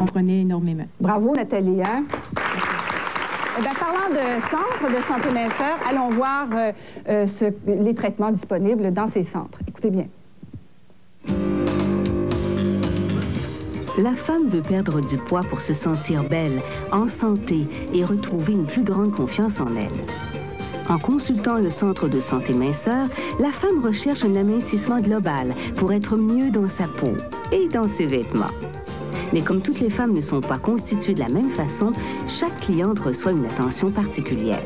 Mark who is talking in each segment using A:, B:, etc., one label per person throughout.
A: comprenait énormément.
B: Bravo, Nathalie. Hein? Eh bien, parlant de centres de santé minceur, allons voir les traitements disponibles dans ces centres. Écoutez bien.
C: La femme veut perdre du poids pour se sentir belle, en santé et retrouver une plus grande confiance en elle. En consultant le centre de santé minceur, la femme recherche un amincissement global pour être mieux dans sa peau et dans ses vêtements. Mais comme toutes les femmes ne sont pas constituées de la même façon, chaque cliente reçoit une attention particulière.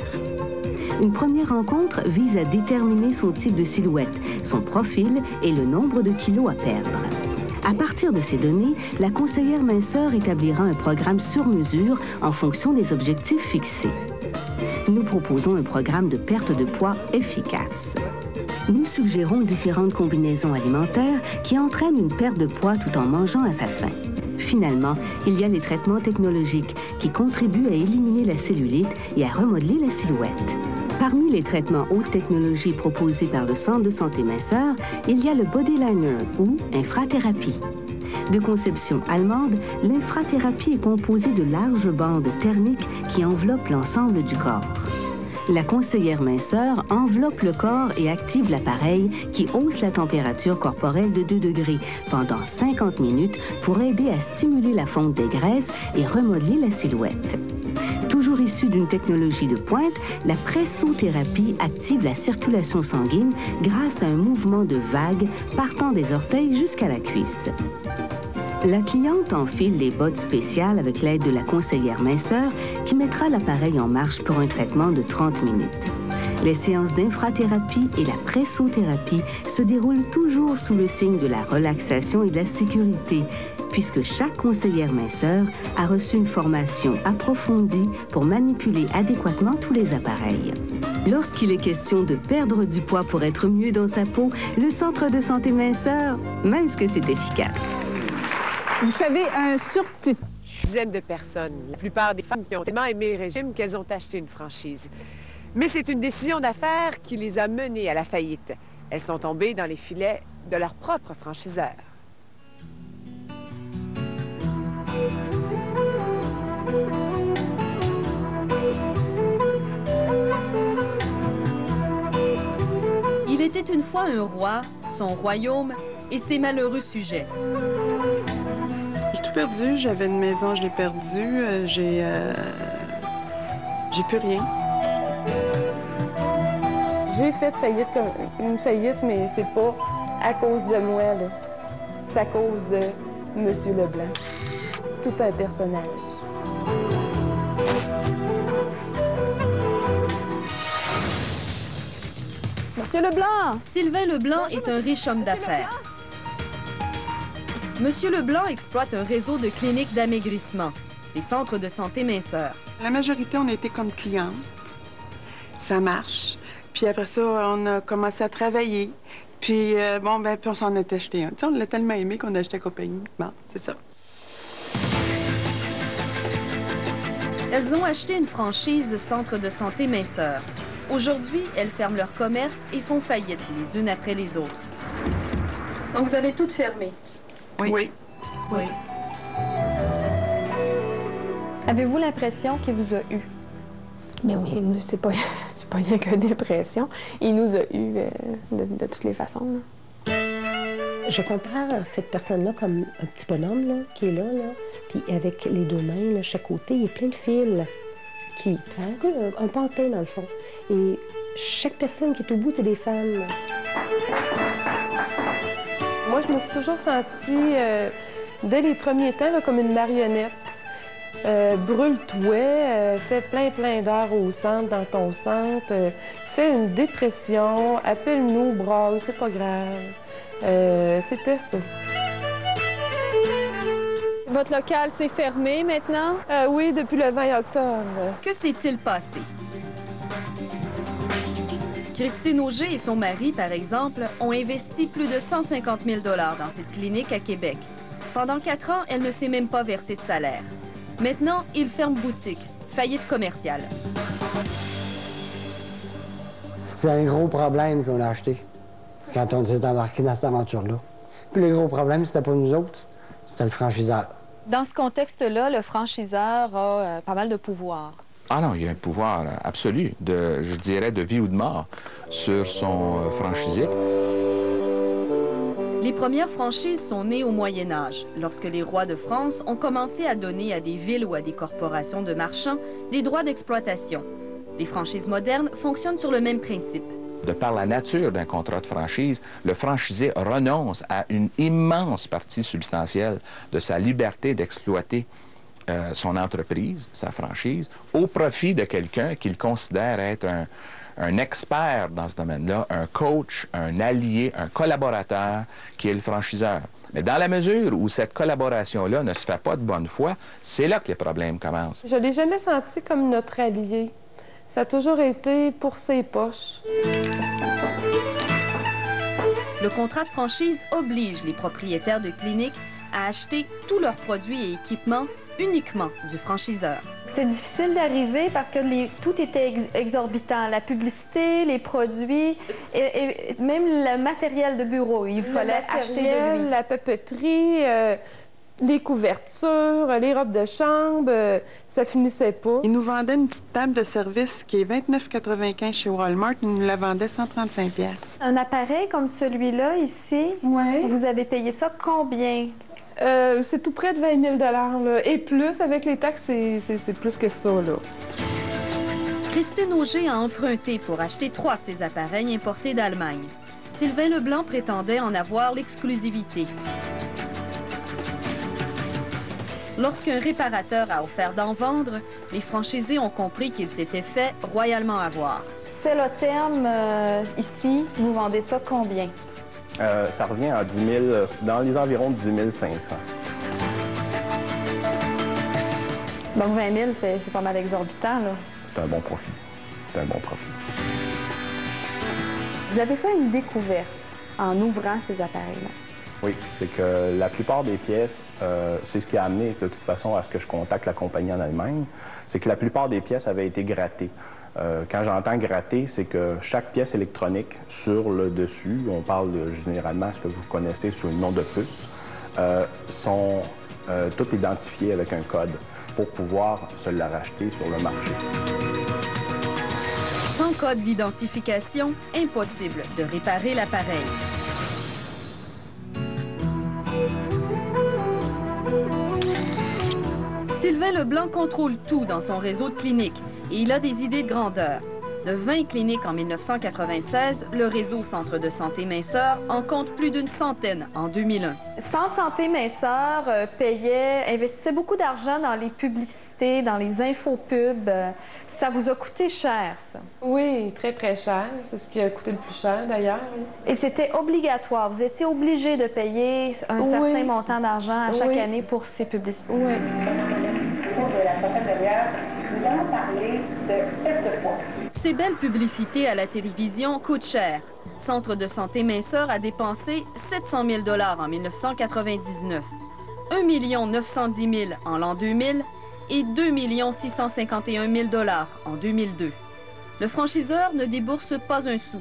C: Une première rencontre vise à déterminer son type de silhouette, son profil et le nombre de kilos à perdre. À partir de ces données, la conseillère minceur établira un programme sur mesure en fonction des objectifs fixés. Nous proposons un programme de perte de poids efficace. Nous suggérons différentes combinaisons alimentaires qui entraînent une perte de poids tout en mangeant à sa faim. Finalement, il y a les traitements technologiques qui contribuent à éliminer la cellulite et à remodeler la silhouette. Parmi les traitements haute technologie proposés par le Centre de santé minceur, il y a le Bodyliner ou infrathérapie. De conception allemande, l'infrathérapie est composée de larges bandes thermiques qui enveloppent l'ensemble du corps. La conseillère minceur enveloppe le corps et active l'appareil qui hausse la température corporelle de 2 degrés pendant 50 minutes pour aider à stimuler la fonte des graisses et remodeler la silhouette. Toujours issue d'une technologie de pointe, la pressothérapie active la circulation sanguine grâce à un mouvement de vague partant des orteils jusqu'à la cuisse. La cliente enfile les bottes spéciales avec l'aide de la conseillère minceur qui mettra l'appareil en marche pour un traitement de 30 minutes. Les séances d'infrathérapie et la pressothérapie se déroulent toujours sous le signe de la relaxation et de la sécurité, puisque chaque conseillère minceur a reçu une formation approfondie pour manipuler adéquatement tous les appareils. Lorsqu'il est question de perdre du poids pour être mieux dans sa peau, le Centre de santé minceur, mince que c'est efficace.
B: Vous savez, un surplus.
D: Dizaines de personnes, la plupart des femmes qui ont tellement aimé le régime qu'elles ont acheté une franchise. Mais c'est une décision d'affaires qui les a menées à la faillite. Elles sont tombées dans les filets de leur propre franchiseur.
E: Il était une fois un roi, son royaume et ses malheureux sujets.
F: J'ai tout perdu, j'avais une maison, je l'ai perdue, j'ai plus rien.
G: J'ai fait une faillite, mais c'est pas à cause de moi, là. C'est à cause de M. Leblanc. Tout un personnage.
E: Monsieur Leblanc! Sylvain Leblanc est un riche homme d'affaires. Monsieur Leblanc exploite un réseau de cliniques d'amaigrissement, les centres de santé minceur.
F: La majorité, on a été comme cliente. Ça marche. Puis après ça, on a commencé à travailler. Puis puis on s'en est acheté un. Tu sais, on l'a tellement aimé qu'on a acheté à compagnie. Bon, c'est ça.
E: Elles ont acheté une franchise centre de santé minceur. Aujourd'hui, elles ferment leur commerce et font faillite les unes après les autres. Donc, vous avez toutes fermé?
F: Oui. Oui.
E: Oui.
H: Avez-vous l'impression qu'il vous a eu?
G: Mais oui, c'est pas rien qu'une impression. Il nous a eu de toutes les façons, là.
I: Je compare cette personne-là comme un petit bonhomme là, qui est là, puis avec les deux mains, là, chaque côté, il y a plein de fils qui un pantin dans le fond. Et chaque personne qui est au bout, c'est des femmes.
G: Moi, je me suis toujours sentie, dès les premiers temps, là, comme une marionnette. Brûle-toi, fais plein d'heures au centre, dans ton centre, fais une dépression, appelle-nous, braille, c'est pas grave. C'était ça.
H: Votre local s'est fermé maintenant?
G: Oui, depuis le 20 octobre.
E: Que s'est-il passé? Christine Auger et son mari, par exemple, ont investi plus de 150 000 $ dans cette clinique à Québec. Pendant 4 ans, elle ne s'est même pas versée de salaire. Maintenant, ils ferment boutique. Faillite commerciale.
J: C'était un gros problème qu'on a acheté quand on s'est embarqué dans cette aventure-là. Puis le gros problème, c'était pas nous autres, c'était le franchiseur.
H: Dans ce contexte-là, le franchiseur a pas mal de pouvoir.
A: Ah non, il y a un pouvoir absolu, je dirais, de vie ou de mort sur son franchisé.
E: Les premières franchises sont nées au Moyen Âge, lorsque les rois de France ont commencé à donner à des villes ou à des corporations de marchands des droits d'exploitation. Les franchises modernes fonctionnent sur le même principe.
A: De par la nature d'un contrat de franchise, le franchisé renonce à une immense partie substantielle de sa liberté d'exploiter son entreprise, sa franchise, au profit de quelqu'un qu'il considère être un expert dans ce domaine-là, un coach, un allié, un collaborateur qui est le franchiseur. Mais dans la mesure où cette collaboration-là ne se fait pas de bonne foi, c'est là que les problèmes commencent.
G: Je ne l'ai jamais senti comme notre allié. Ça a toujours été pour ses poches.
E: Le contrat de franchise oblige les propriétaires de cliniques à acheter tous leurs produits et équipements uniquement du franchiseur.
H: C'est difficile d'arriver parce que tout était exorbitant. La publicité, les produits, et même le matériel de bureau, il fallait acheter de lui.
G: La papeterie, les couvertures, les robes de chambre, ça finissait pas.
F: Ils nous vendaient une petite table de service qui est 29,95 chez Walmart. Ils nous la vendaient 135 $.
H: Un appareil comme celui-là, ici, vous avez payé ça combien?
G: C'est tout près de 20 000 $, et plus, avec les taxes, c'est plus que ça, là.
E: Christine Auger a emprunté pour acheter 3 de ces appareils importés d'Allemagne. Sylvain Leblanc prétendait en avoir l'exclusivité. Lorsqu'un réparateur a offert d'en vendre, les franchisés ont compris qu'il s'était fait royalement avoir.
H: C'est le terme, ici, vous vendez ça combien?
K: Ça revient à 10 000, dans les environs de 10 500.
H: Donc 20 000, c'est pas mal exorbitant, là.
K: C'est un bon profit. C'est un bon profit.
H: Vous avez fait une découverte en ouvrant ces appareils-là.
K: Oui, c'est que la plupart des pièces, c'est ce qui a amené de toute façon à ce que je contacte la compagnie en Allemagne, c'est que la plupart des pièces avaient été grattées. Quand j'entends gratter, c'est que chaque pièce électronique sur le dessus, on parle généralement, ce que vous connaissez sous le nom de puce, sont toutes identifiées avec un code pour pouvoir se la racheter sur le marché.
E: Sans code d'identification, impossible de réparer l'appareil. Sylvain Leblanc contrôle tout dans son réseau de cliniques et il a des idées de grandeur. De 20 cliniques en 1996, le réseau Centre de santé Minceur en compte plus d'une centaine en 2001.
H: Centre santé Minceur investissait beaucoup d'argent dans les publicités, dans les infopubs. Ça vous a coûté cher, ça?
G: Oui, très, très cher. C'est ce qui a coûté le plus cher, d'ailleurs.
H: Et c'était obligatoire. Vous étiez obligé de payer un certain montant d'argent à chaque année pour ces publicités.
G: Oui.
L: Au cours de la prochaine demi-heure, nous allons parler de perte de poids.
E: Ces belles publicités à la télévision coûtent cher. Centre de santé Minceur a dépensé 700 000 $ en 1999, 1 910 000 en l'an 2000 et 2 651 000 $ en 2002. Le franchiseur ne débourse pas un sou.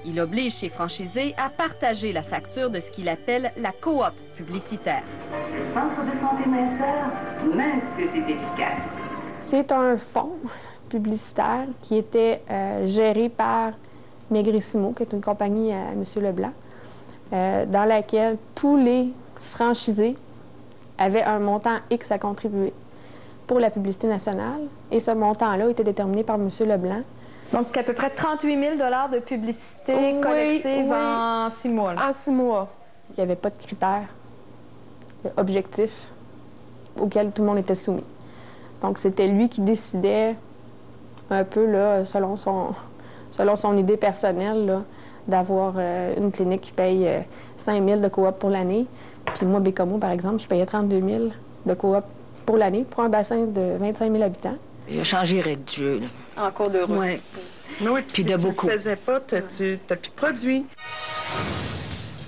E: Il oblige ses franchisés à partager la facture de ce qu'il appelle la coop publicitaire.
L: Le Centre de santé Minceur, même que c'est efficace.
G: C'est un fonds publicitaire qui était géré par Maigrissimo, qui est une compagnie à M. Leblanc, dans laquelle tous les franchisés avaient un montant X à contribuer pour la publicité nationale. Et ce montant-là était déterminé par M. Leblanc.
H: Donc, à peu près 38 000 $ de publicité collective en 6 mois. Là.
G: En 6 mois. Il n'y avait pas de critères objectifs auxquels tout le monde était soumis. Donc, c'était lui qui décidait un peu, là, selon son idée personnelle, d'avoir une clinique qui paye 5 000 de coop pour l'année. Puis moi, Bécomo, par exemple, je payais 32 000 de coop pour l'année, pour un bassin de 25 000 habitants.
M: Il a changé les règles du jeu, là.
H: En cours de route.
M: Oui.
F: Mais oui, puis si
M: de
F: tu
M: beaucoup.
F: le faisais pas, tu n'as plus de produit.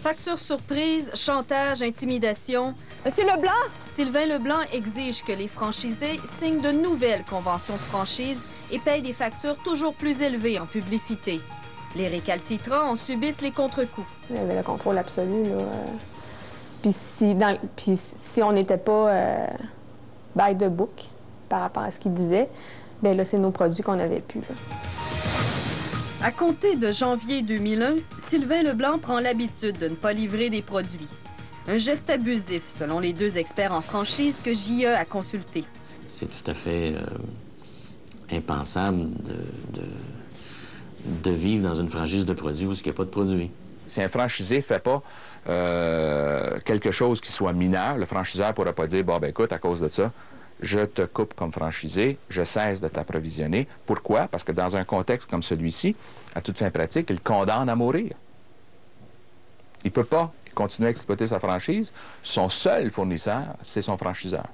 E: Facture surprise, chantage, intimidation.
H: Monsieur Leblanc!
E: Sylvain Leblanc exige que les franchisés signent de nouvelles conventions de franchise et payent des factures toujours plus élevées en publicité. Les récalcitrants en subissent les contre-coups.
G: Il y avait le contrôle absolu, là. Puis Puis si on n'était pas by the book par rapport à ce qu'il disait, bien là, c'est nos produits qu'on avait plus. Là.
E: À compter de janvier 2001, Sylvain Leblanc prend l'habitude de ne pas livrer des produits. Un geste abusif, selon les deux experts en franchise que JE a consultés.
N: C'est tout à fait impensable de vivre dans une franchise de produits où il n'y a pas de produits.
A: Si un franchisé ne fait pas quelque chose qui soit mineur, le franchiseur ne pourra pas dire « Bon, ben écoute, à cause de ça, je te coupe comme franchisé, je cesse de t'approvisionner. » Pourquoi? Parce que dans un contexte comme celui-ci, à toute fin pratique, il condamne à mourir. Il ne peut pas continuer à exploiter sa franchise. Son seul fournisseur, c'est son franchiseur.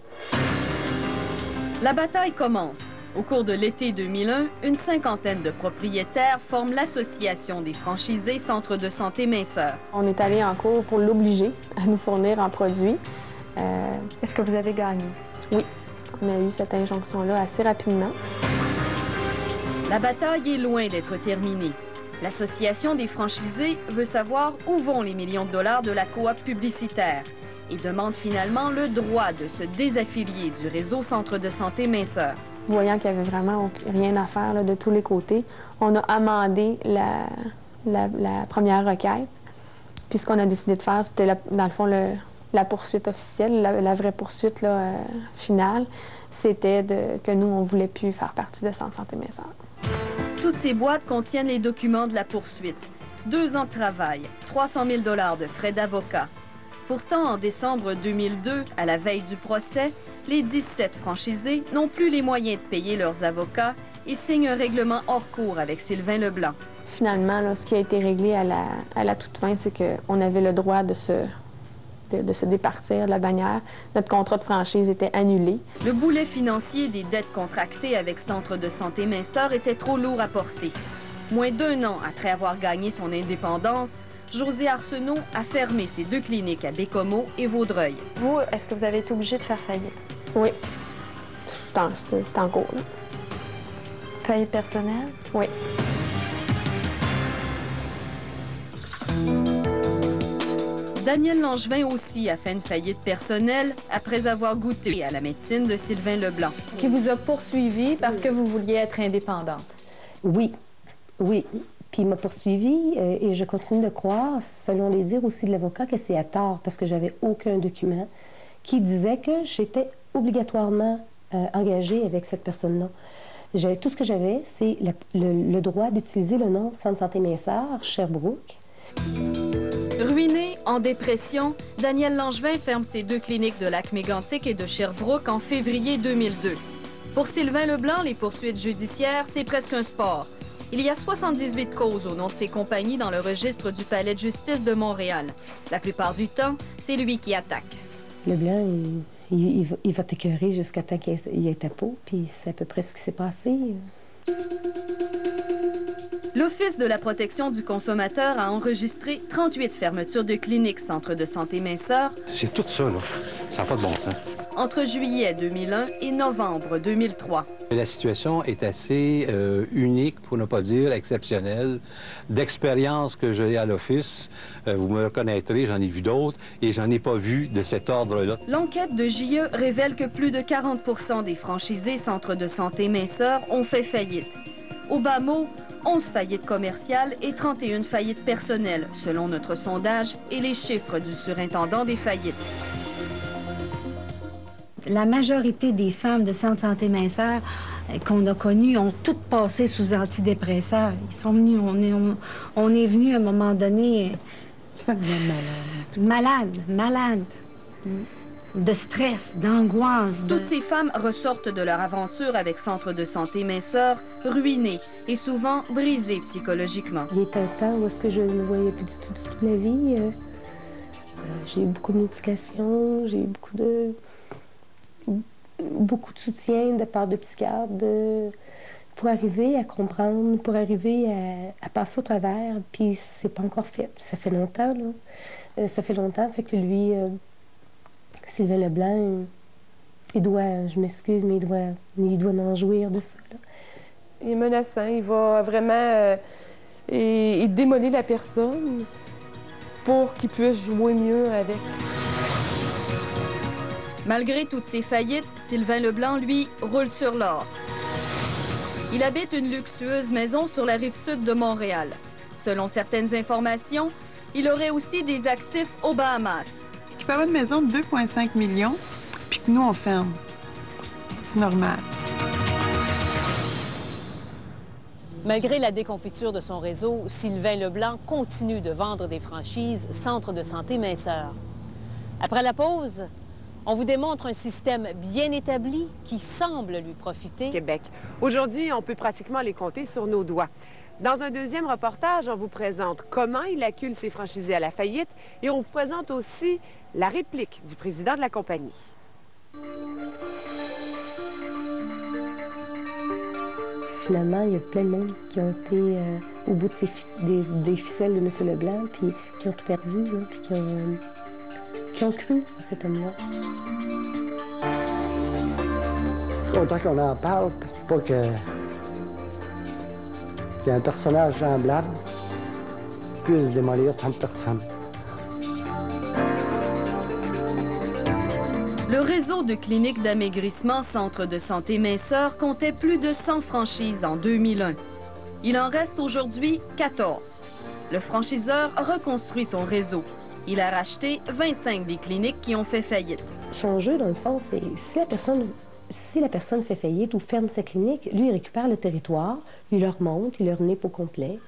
E: La bataille commence. Au cours de l'été 2001, une cinquantaine de propriétaires forment l'Association des franchisés Centres de santé minceur.
G: On est allé en cours pour l'obliger à nous fournir en produits.
H: Est-ce que vous avez gagné?
G: Oui, on a eu cette injonction-là assez rapidement.
E: La bataille est loin d'être terminée. L'Association des franchisés veut savoir où vont les millions de dollars de la coop publicitaire et demande finalement le droit de se désaffilier du réseau Centre de santé minceur.
G: Voyant qu'il n'y avait vraiment rien à faire là, de tous les côtés, on a amendé la première requête. Puis ce qu'on a décidé de faire, c'était dans le fond la poursuite officielle, la vraie poursuite là, finale, c'était que nous, on ne voulait plus faire partie de Centre de santé minceur.
E: Toutes ces boîtes contiennent les documents de la poursuite. 2 ans de travail, 300 000 $ de frais d'avocat. Pourtant, en décembre 2002, à la veille du procès, les 17 franchisés n'ont plus les moyens de payer leurs avocats et signent un règlement hors cours avec Sylvain Leblanc.
G: Finalement, là, ce qui a été réglé à la toute fin, c'est qu'on avait le droit de se départir de la bannière. Notre contrat de franchise était annulé.
E: Le boulet financier des dettes contractées avec Centre de santé minceur était trop lourd à porter. Moins d'1 an après avoir gagné son indépendance, José Arsenault a fermé ses 2 cliniques à Bécomo et Vaudreuil.
H: Vous, est-ce que vous avez été obligé de faire faillite?
G: Oui. C'est en cours. Là.
H: Faillite personnelle?
G: Oui.
E: Daniel Langevin aussi a fait une faillite personnelle après avoir goûté à la médecine de Sylvain Leblanc.
H: Qui vous a poursuivi parce que vous vouliez être indépendante?
I: Oui, oui. Puis il m'a poursuivi et je continue de croire, selon les dires aussi de l'avocat, que c'est à tort parce que j'avais aucun document qui disait que j'étais obligatoirement engagée avec cette personne-là. Tout ce que j'avais, c'est le droit d'utiliser le nom Centre de santé minceur, Sherbrooke.
E: Ruiné, en dépression, Daniel Langevin ferme ses 2 cliniques de Lac-Mégantic et de Sherbrooke en février 2002. Pour Sylvain Leblanc, les poursuites judiciaires, c'est presque un sport. Il y a 78 causes au nom de ses compagnies dans le registre du Palais de justice de Montréal. La plupart du temps, c'est lui qui attaque.
I: Leblanc, il va t'écœurer jusqu'à temps qu'il ait ta peau, puis c'est à peu près ce qui s'est passé.
E: L'Office de la protection du consommateur a enregistré 38 fermetures de cliniques Centre de santé minceur.
O: C'est tout ça, là. Ça n'a pas de bon sens.
E: Entre juillet 2001 et novembre 2003.
O: La situation est assez unique, pour ne pas dire exceptionnelle. D'expérience que j'ai à l'Office, vous me reconnaîtrez, j'en ai vu d'autres, et j'en ai pas vu de cet ordre-là.
E: L'enquête de JE révèle que plus de 40 % des franchisés Centre de santé minceur ont fait faillite. Au bas mot, 11 faillites commerciales et 31 faillites personnelles, selon notre sondage et les chiffres du surintendant des faillites.
P: La majorité des femmes de Centre de santé minceur qu'on a connues ont toutes passé sous antidépresseurs. Ils sont venus, on est venu à un moment donné malade, de stress, d'angoisse.
E: Toutes ces femmes ressortent de leur aventure avec Centre de santé minceur ruinées et souvent brisées psychologiquement.
I: Il y a un temps où est-ce que je ne voyais plus du tout la vie. J'ai eu beaucoup de médication, j'ai eu beaucoup de soutien de part de psychiatres pour arriver à comprendre, pour arriver à passer au travers. Puis c'est pas encore fait. Ça fait longtemps, là. Ça fait longtemps, fait que lui, Sylvain Leblanc, il doit, je m'excuse, mais il doit en jouir de ça, là.
G: Il est menaçant. Il va vraiment il démolit la personne pour qu'il puisse jouer mieux avec.
E: Malgré toutes ces faillites, Sylvain Leblanc, lui, roule sur l'or. Il habite une luxueuse maison sur la rive sud de Montréal. Selon certaines informations, il aurait aussi des actifs aux Bahamas.
F: Il peut avoir une maison de 2,5 millions, puis que nous, on ferme. C'est normal.
Q: Malgré la déconfiture de son réseau, Sylvain Leblanc continue de vendre des franchises Centre de santé minceur. Après la pause, on vous démontre un système bien établi qui semble lui profiter.
D: Québec. Aujourd'hui, on peut pratiquement les compter sur nos doigts. Dans un deuxième reportage, on vous présente comment il accule ses franchisés à la faillite et on vous présente aussi la réplique du président de la compagnie.
I: Finalement, il y a plein de monde qui ont été au bout de des ficelles de M. Leblanc, puis qui ont tout perdu, là, puis qui ont cru à cet homme-là.
J: Autant qu'on en parle, pas que qu'il y a un personnage semblable puisse démolir tant de personnes.
E: Le réseau de cliniques d'amaigrissement Centre de santé minceur comptait plus de 100 franchises en 2001. Il en reste aujourd'hui 14. Le franchiseur reconstruit son réseau. Il a racheté 25 des cliniques qui ont fait faillite.
I: Son jeu, dans le fond, c'est si la personne fait faillite ou ferme sa clinique, lui, il récupère le territoire, il leur monte, il leur nippe au complet.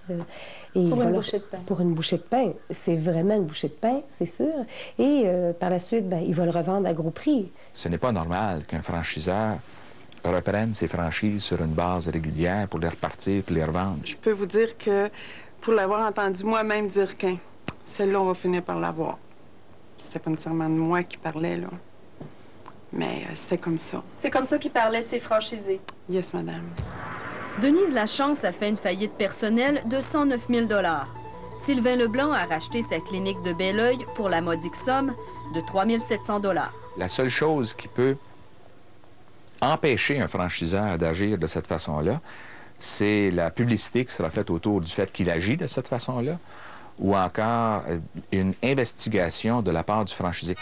H: Pour une bouchée de pain.
I: Pour une bouchée de pain. C'est vraiment une bouchée de pain, c'est sûr. Et par la suite, il va le revendre à gros prix.
A: Ce n'est pas normal qu'un franchiseur reprenne ses franchises sur une base régulière pour les repartir puis les revendre.
F: Je peux vous dire que, pour l'avoir entendu moi-même dire qu'un, celle-là, on va finir par l'avoir. C'était pas nécessairement de moi qui parlais, là. Mais c'était comme ça.
H: C'est comme ça qu'il parlait de ses franchisés.
F: Yes, madame.
E: Denise Lachance a fait une faillite personnelle de 109 000 $. Sylvain Leblanc a racheté sa clinique de Belleuil pour la modique somme de 3 700 $.
A: La seule chose qui peut empêcher un franchiseur d'agir de cette façon-là, c'est la publicité qui sera faite autour du fait qu'il agit de cette façon-là, ou encore une investigation de la part du franchisé.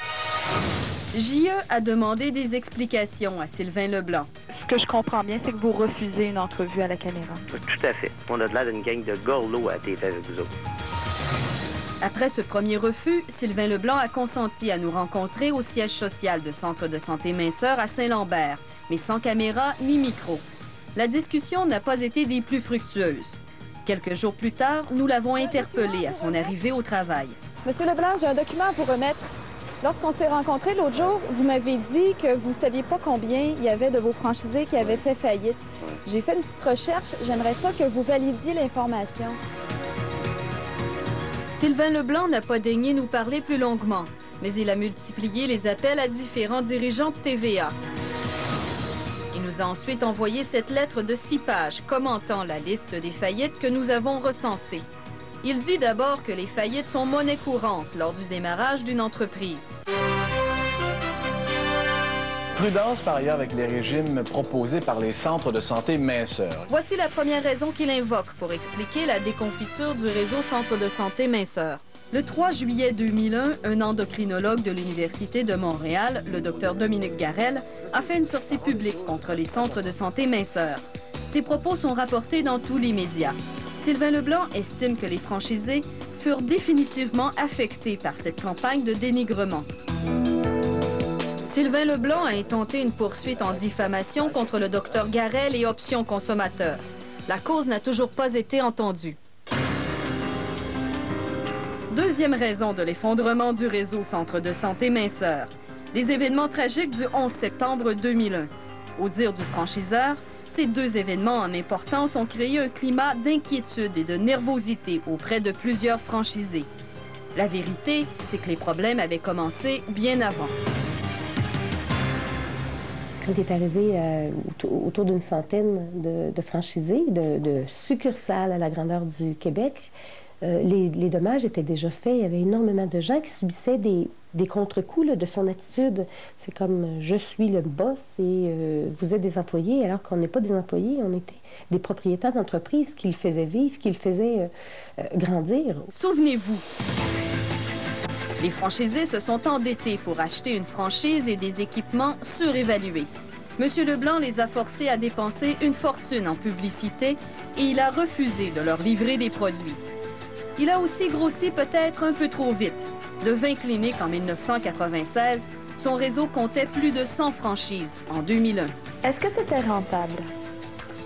E: JE a demandé des explications à Sylvain Leblanc.
R: Ce que je comprends bien, c'est que vous refusez une entrevue à la caméra.
S: Tout à fait. On a de l'air d'une gang de gorlots à tête avec vous autres.
E: Après ce premier refus, Sylvain Leblanc a consenti à nous rencontrer au siège social de Centre de santé minceur à Saint-Lambert, mais sans caméra ni micro. La discussion n'a pas été des plus fructueuses. Quelques jours plus tard, nous l'avons interpellé à son arrivée au travail.
G: Monsieur Leblanc, j'ai un document à vous remettre. Lorsqu'on s'est rencontrés l'autre jour, vous m'avez dit que vous ne saviez pas combien il y avait de vos franchisés qui avaient fait faillite. J'ai fait une petite recherche. J'aimerais ça que vous validiez l'information.
E: Sylvain Leblanc n'a pas daigné nous parler plus longuement, mais il a multiplié les appels à différents dirigeants de TVA. Il nous a ensuite envoyé cette lettre de 6 pages commentant la liste des faillites que nous avons recensées. Il dit d'abord que les faillites sont monnaie courante lors du démarrage d'une entreprise.
T: Prudence, par ailleurs, avec les régimes proposés par les centres de santé minceur.
E: Voici la première raison qu'il invoque pour expliquer la déconfiture du réseau Centre de santé minceur. Le 3 juillet 2001, un endocrinologue de l'Université de Montréal, le Dr Dominique Garel, a fait une sortie publique contre les centres de santé minceur. Ses propos sont rapportés dans tous les médias. Sylvain Leblanc estime que les franchisés furent définitivement affectés par cette campagne de dénigrement. Sylvain Leblanc a intenté une poursuite en diffamation contre le Dr Garel et Options Consommateurs. La cause n'a toujours pas été entendue. Deuxième raison de l'effondrement du réseau Centre de santé minceur, les événements tragiques du 11 septembre 2001. Au dire du franchiseur, ces deux événements en importance ont créé un climat d'inquiétude et de nervosité auprès de plusieurs franchisés. La vérité, c'est que les problèmes avaient commencé bien avant.
I: Quand il est arrivé autour d'une centaine de franchisés, de succursales à la grandeur du Québec, les dommages étaient déjà faits. Il y avait énormément de gens qui subissaient des contre-coups de son attitude. C'est comme « je suis le boss et vous êtes des employés », alors qu'on n'est pas des employés, on était des propriétaires d'entreprise qui le faisaient vivre, qui le faisaient grandir.
E: Souvenez-vous, Les franchisés se sont endettés pour acheter une franchise et des équipements surévalués. M. Leblanc les a forcés à dépenser une fortune en publicité et il a refusé de leur livrer des produits. Il a aussi grossi peut-être un peu trop vite. De 20 cliniques en 1996, son réseau comptait plus de 100 franchises en 2001.
G: Est-ce que c'était rentable?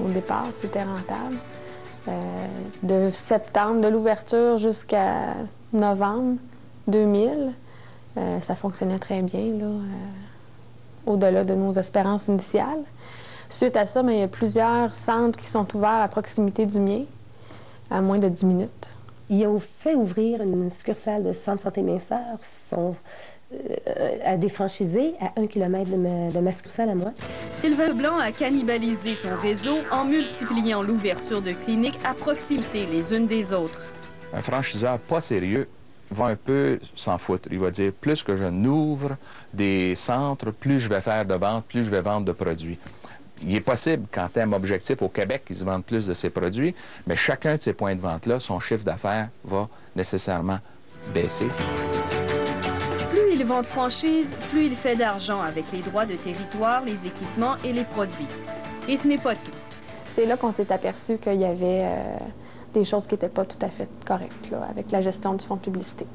G: Au départ, c'était rentable. De septembre, de l'ouverture jusqu'à novembre 2000, ça fonctionnait très bien, là, au-delà de nos espérances initiales. Suite à ça, il y a plusieurs centres qui sont ouverts à proximité du mien, à moins de 10 minutes.
I: Ils ont fait ouvrir une succursale de centre santé minceur, sont à des franchisés à 1 km de ma succursale à moi.
E: Sylvain Leblanc a cannibalisé son réseau en multipliant l'ouverture de cliniques à proximité les unes des autres.
A: Un franchiseur pas sérieux va un peu s'en foutre. Il va dire, plus que je n'ouvre des centres, plus je vais faire de ventes, plus je vais vendre de produits. Il est possible qu'en termes objectifs, au Québec, ils se vendent plus de ces produits, mais chacun de ces points de vente-là, son chiffre d'affaires va nécessairement baisser.
E: Plus il vend de franchises, plus il fait d'argent avec les droits de territoire, les équipements et les produits. Et ce n'est pas tout.
G: C'est là qu'on s'est aperçu qu'il y avait des choses qui n'étaient pas tout à fait correctes là, avec la gestion du fonds de publicité.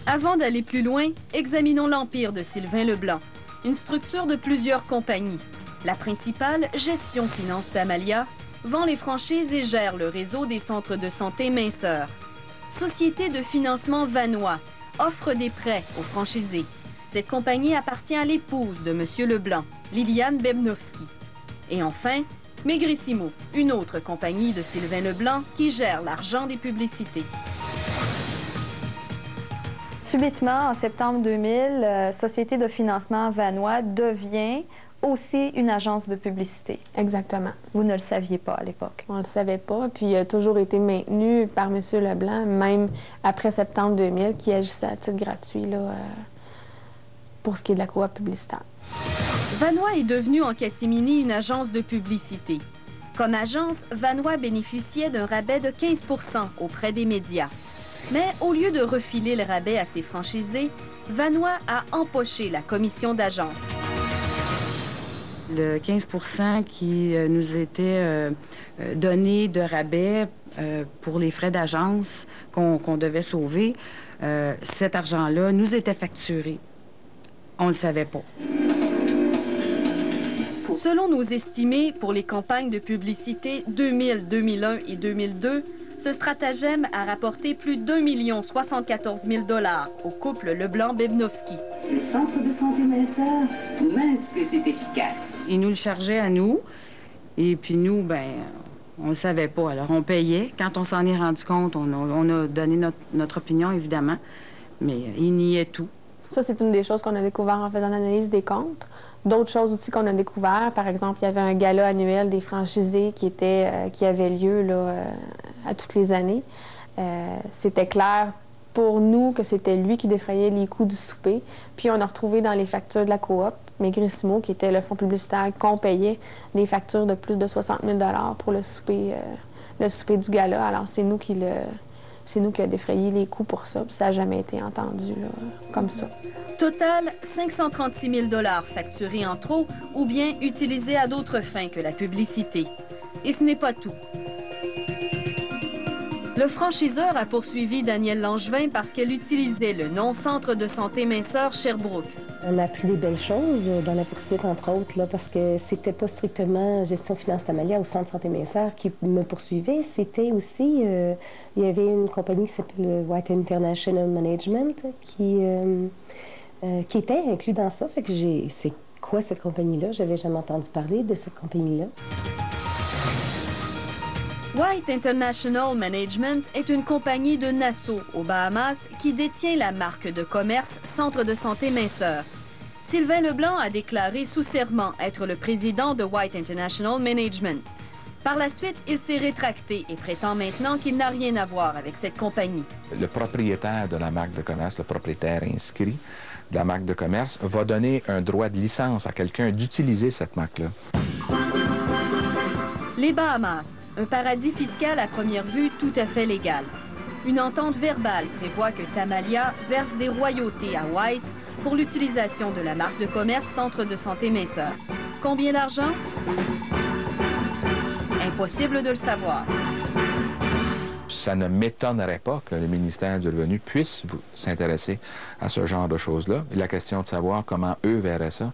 E: Avant d'aller plus loin, examinons l'empire de Sylvain Leblanc, une structure de plusieurs compagnies. La principale, Gestion Finance d'Amalia, vend les franchises et gère le réseau des centres de santé minceur. Société de financement Vanois offre des prêts aux franchisés. Cette compagnie appartient à l'épouse de M. Leblanc, Liliane Bebnowski. Et enfin, Maigrissimo, une autre compagnie de Sylvain Leblanc qui gère l'argent des publicités.
H: Subitement, en septembre 2000, Société de financement Vanois devient aussi une agence de publicité.
G: Exactement.
H: Vous ne le saviez pas à l'époque.
G: On ne le savait pas, puis il a toujours été maintenu par M. Leblanc, même après septembre 2000, qui agissait à titre gratuit là, pour ce qui est de la coop publicitaire.
E: Vanois est devenu en catimini une agence de publicité. Comme agence, Vanois bénéficiait d'un rabais de 15 % auprès des médias. Mais au lieu de refiler le rabais à ses franchisés, Vanois a empoché la commission d'agence.
U: Le 15 % qui nous était donné de rabais pour les frais d'agence qu'on devait sauver, cet argent-là nous était facturé. On ne le savait pas.
E: Selon nos estimés, pour les campagnes de publicité 2000, 2001 et 2002, ce stratagème a rapporté plus d'1 074 000 $ au couple Leblanc-Bebnowski.
L: Le centre de santé minceur, mince que c'est efficace.
U: Ils nous le chargeaient à nous, et puis nous, ben, on le savait pas. Alors, on payait. Quand on s'en est rendu compte, on a donné notre opinion, évidemment, mais ils niaient tout.
G: Ça, c'est une des choses qu'on a découvert en faisant l'analyse des comptes. D'autres choses aussi qu'on a découvert, par exemple, il y avait un gala annuel des franchisés qui avait lieu là, à toutes les années. C'était clair pour nous que c'était lui qui défrayait les coûts du souper. Puis on a retrouvé dans les factures de la coop, Maigrissimo, qui était le fonds publicitaire, qu'on payait des factures de plus de 60 000 $ pour le souper du gala. Alors c'est nous qui a défrayé les coûts pour ça. Puis ça n'a jamais été entendu là, comme ça.
E: Total, 536 000 $ facturés en trop ou bien utilisés à d'autres fins que la publicité. Et ce n'est pas tout. Le franchiseur a poursuivi Danielle Langevin parce qu'elle utilisait le nom Centre de santé minceur Sherbrooke.
I: On a appris des belles choses dans la poursuite, entre autres, là, parce que c'était pas strictement Gestion Finance d'Amalia au Centre santé minceur qui me poursuivait. C'était aussi, il y avait une compagnie qui s'appelle White International Management qui était inclus dans ça. Fait que c'est quoi cette compagnie-là? J'avais jamais entendu parler de cette compagnie-là.
E: White International Management est une compagnie de Nassau, aux Bahamas, qui détient la marque de commerce Centre de santé minceur. Sylvain Leblanc a déclaré sous serment être le président de White International Management. Par la suite, il s'est rétracté et prétend maintenant qu'il n'a rien à voir avec cette compagnie.
A: Le propriétaire de la marque de commerce, le propriétaire inscrit de la marque de commerce, va donner un droit de licence à quelqu'un d'utiliser cette marque-là.
E: Les Bahamas, un paradis fiscal à première vue tout à fait légal. Une entente verbale prévoit que Tamalia verse des royautés à White pour l'utilisation de la marque de commerce Centre de santé Minceur. Combien d'argent? Impossible de le savoir.
A: Ça ne m'étonnerait pas que le ministère du Revenu puisse s'intéresser à ce genre de choses-là. La question de savoir comment eux verraient ça.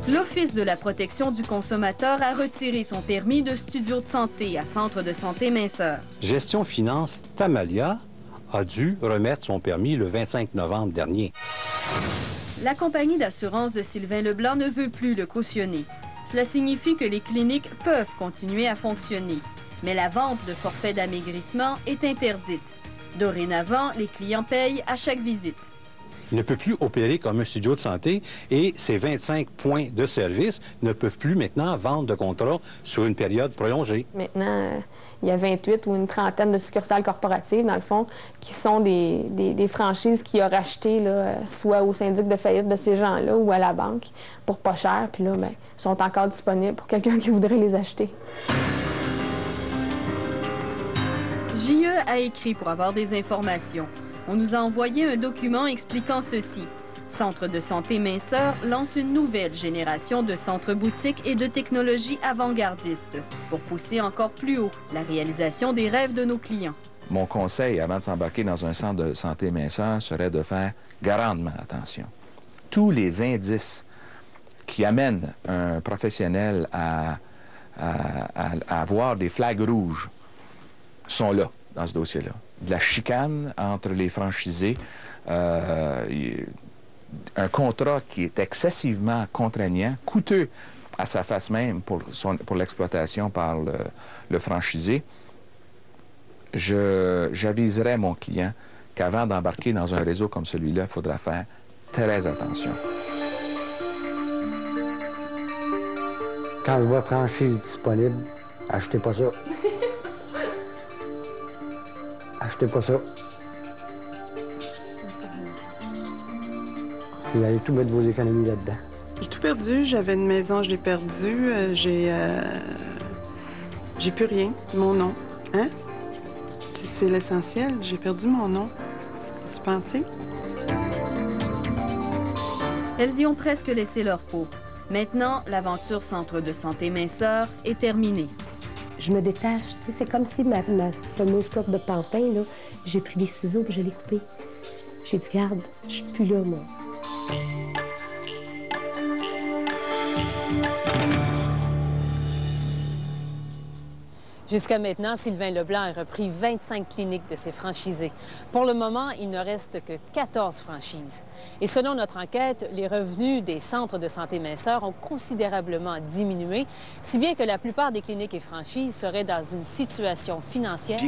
E: L'Office de la protection du consommateur a retiré son permis de studio de santé à Centre de santé Minceur.
O: Gestion Finance Tamalia a dû remettre son permis le 25 novembre dernier.
E: La compagnie d'assurance de Sylvain Leblanc ne veut plus le cautionner. Cela signifie que les cliniques peuvent continuer à fonctionner. Mais la vente de forfaits d'amaigrissement est interdite. Dorénavant, les clients payent à chaque visite.
O: Il ne peut plus opérer comme un studio de santé et ses 25 points de service ne peuvent plus maintenant vendre de contrats sur une période prolongée.
G: Maintenant, il y a 28 ou une trentaine de succursales corporatives, dans le fond, qui sont des franchises qu'il a rachetées, là, soit au syndic de faillite de ces gens-là ou à la banque, pour pas cher. Puis là, bien, sont encore disponibles pour quelqu'un qui voudrait les acheter.
E: JE a écrit pour avoir des informations. On nous a envoyé un document expliquant ceci. Centre de santé Minceur lance une nouvelle génération de centres boutiques et de technologies avant-gardistes pour pousser encore plus haut la réalisation des rêves de nos clients.
A: Mon conseil avant de s'embarquer dans un centre de santé Minceur serait de faire grandement attention. Tous les indices qui amènent un professionnel à avoir des flags rouges sont là, dans ce dossier-là. De la chicane entre les franchisés, un contrat qui est excessivement contraignant, coûteux à sa face même pour l'exploitation par le franchisé. J'aviserais mon client qu'avant d'embarquer dans un réseau comme celui-là, il faudra faire très attention.
J: Quand je vois franchise disponible, achetez pas ça. Achetez pas ça. Vous allez tout mettre vos économies là-dedans.
F: J'ai tout perdu. J'avais une maison, je l'ai perdue. J'ai plus rien. Mon nom. Hein? C'est l'essentiel. J'ai perdu mon nom. Tu pensais?
E: Elles y ont presque laissé leur peau. Maintenant, l'aventure Centre de santé Minceur est terminée.
I: Je me détache. C'est comme si ma fameuse coque de pantin, là, j'ai pris des ciseaux et je l'ai coupée. J'ai dit, garde, je suis plus là, moi.
Q: Jusqu'à maintenant, Sylvain Leblanc a repris 25 cliniques de ses franchisés. Pour le moment, il ne reste que 14 franchises. Et selon notre enquête, les revenus des centres de santé Minceur ont considérablement diminué, si bien que la plupart des cliniques et franchises seraient dans une situation financière